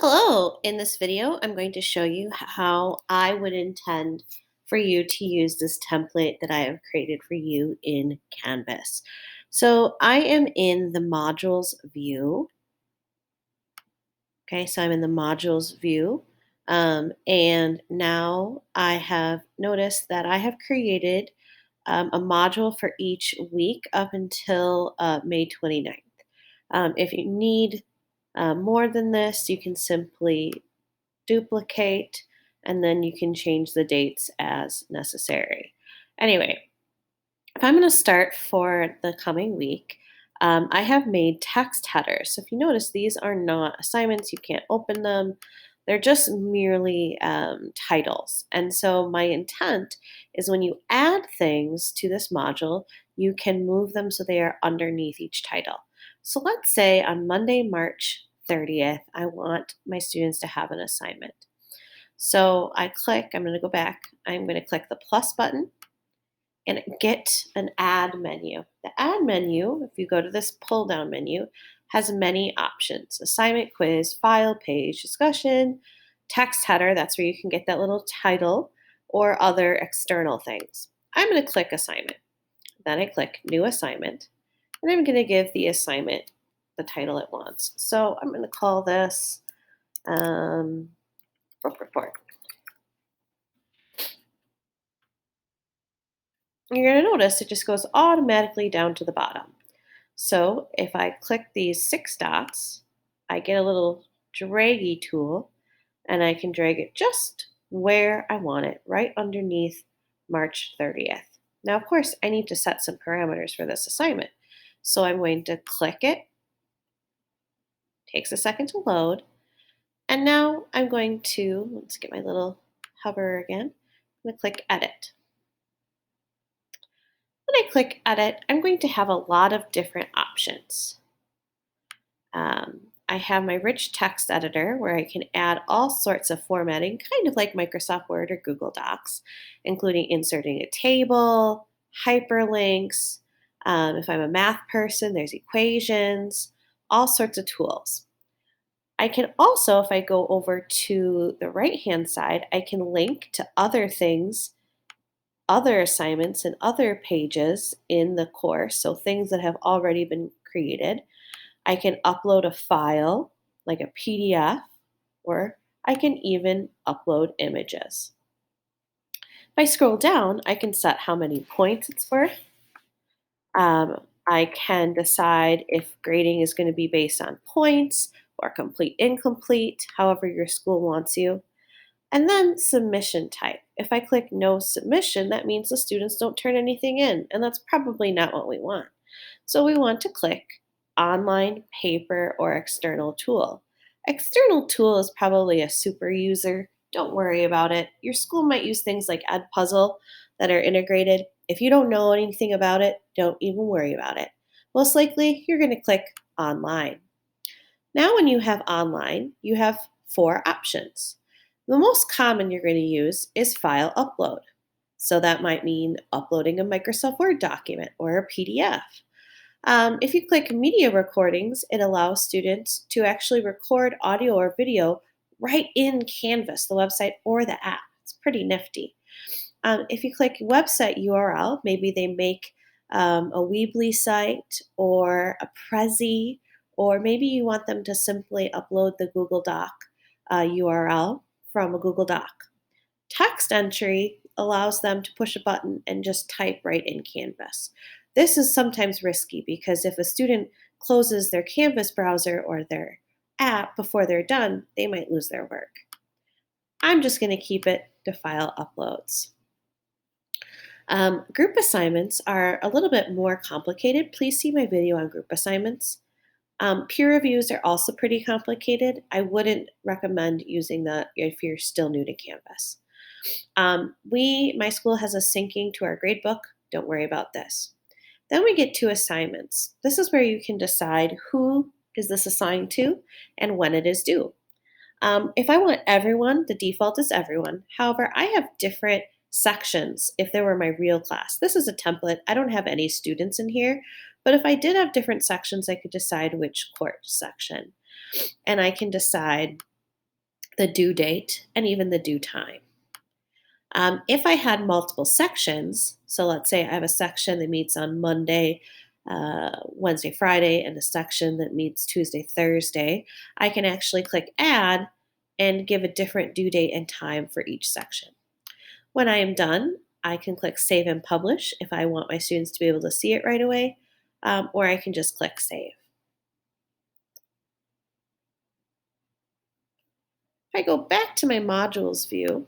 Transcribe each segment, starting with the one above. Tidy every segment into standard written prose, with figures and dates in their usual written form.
Hello, in this video, I'm going to show you how I would intend for you to use this template that I have created for you in Canvas. So I am in the modules view. Okay, so I'm in the modules view. And now I have noticed that I have created a module for each week up until May 29th. If you need more than this, you can simply duplicate, and then you can change the dates as necessary. Anyway, if I'm going to start for the coming week, I have made text headers. So if you notice, these are not assignments, you can't open them. They're just merely titles. And so my intent is when you add things to this module, you can move them so they are underneath each title. So let's say on Monday, March 30th, I want my students to have an assignment. So I'm going to go back, I'm going to click the plus button and get an add menu. The add menu, if you go to this pull down menu, has many options: assignment, quiz, file, page, discussion, text header, that's where you can get that little title, or other external things. I'm going to click assignment. Then I click new assignment, and I'm going to give the assignment the title it wants. So I'm going to call this book report. You're going to notice it just goes automatically down to the bottom. So if I click these six dots, I get a little draggy tool and I can drag it just where I want it, right underneath March 30th. Now, of course, I need to set some parameters for this assignment. So I'm going to click it, takes a second to load, and now I'm going to, let's get my little hover again, I'm going to click edit. When I click edit, I'm going to have a lot of different options. I have my rich text editor where I can add all sorts of formatting, kind of like Microsoft Word or Google Docs, including inserting a table, hyperlinks. If I'm a math person, there's equations, all sorts of tools. I can also, if I go over to the right-hand side, I can link to other things, other assignments, and other pages in the course, so things that have already been created. I can upload a file like a PDF, or I can even upload images. If I scroll down, I can set how many points it's worth. I can decide if grading is going to be based on points or complete, incomplete, however your school wants you. And then submission type. If I click no submission, that means the students don't turn anything in, and that's probably not what we want. So we want to click online, paper, or external tool. External tool is probably a super user. Don't worry about it. Your school might use things like Edpuzzle that are integrated. If you don't know anything about it, don't even worry about it. Most likely, you're going to click online. Now, when you have online, you have four options. The most common you're going to use is file upload. So that might mean uploading a Microsoft Word document or a PDF. If you click media recordings, it allows students to actually record audio or video right in Canvas, the website, or the app. It's pretty nifty. If you click website URL, maybe they make a Weebly site or a Prezi, or maybe you want them to simply upload the Google Doc URL from a Google Doc. Text entry allows them to push a button and just type right in Canvas. This is sometimes risky because if a student closes their Canvas browser or their app before they're done, they might lose their work. I'm just going to keep it to file uploads. Group assignments are a little bit more complicated. Please see my video on group assignments. Peer reviews are also pretty complicated. I wouldn't recommend using that if you're still new to Canvas. My school has a syncing to our gradebook. Don't worry about this. Then we get to assignments. This is where you can decide who is this assigned to and when it is due. If I want everyone, the default is everyone. However, I have different sections if there were my real class. This is a template. I don't have any students in here, but if I did have different sections, I could decide which course section. And I can decide the due date, and even the due time. If I had multiple sections, so let's say I have a section that meets on Monday, Wednesday, Friday, and a section that meets Tuesday, Thursday, I can actually click Add and give a different due date and time for each section. When I am done, I can click Save and Publish if I want my students to be able to see it right away, or I can just click Save. If I go back to my modules view,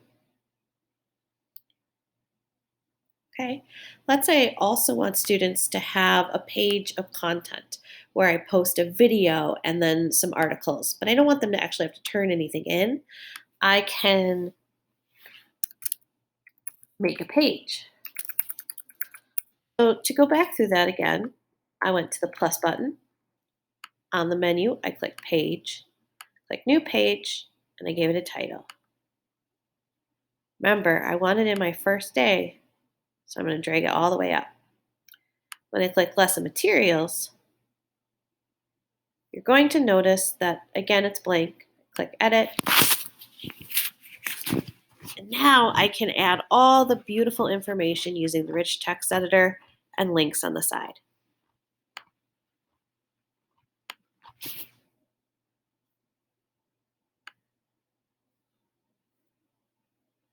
okay, let's say I also want students to have a page of content where I post a video and then some articles, but I don't want them to actually have to turn anything in. I can make a page. So to go back through that again, I went to the plus button. On the menu, I click Page, click New Page, and I gave it a title. Remember, I want it in my first day, so I'm going to drag it all the way up. When I click Lesson Materials, you're going to notice that, again, it's blank. Click Edit, and now I can add all the beautiful information using the rich text editor and links on the side.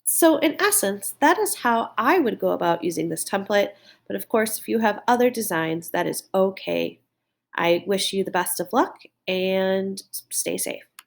So in essence, that is how I would go about using this template. But of course, if you have other designs, that is okay. I wish you the best of luck and stay safe.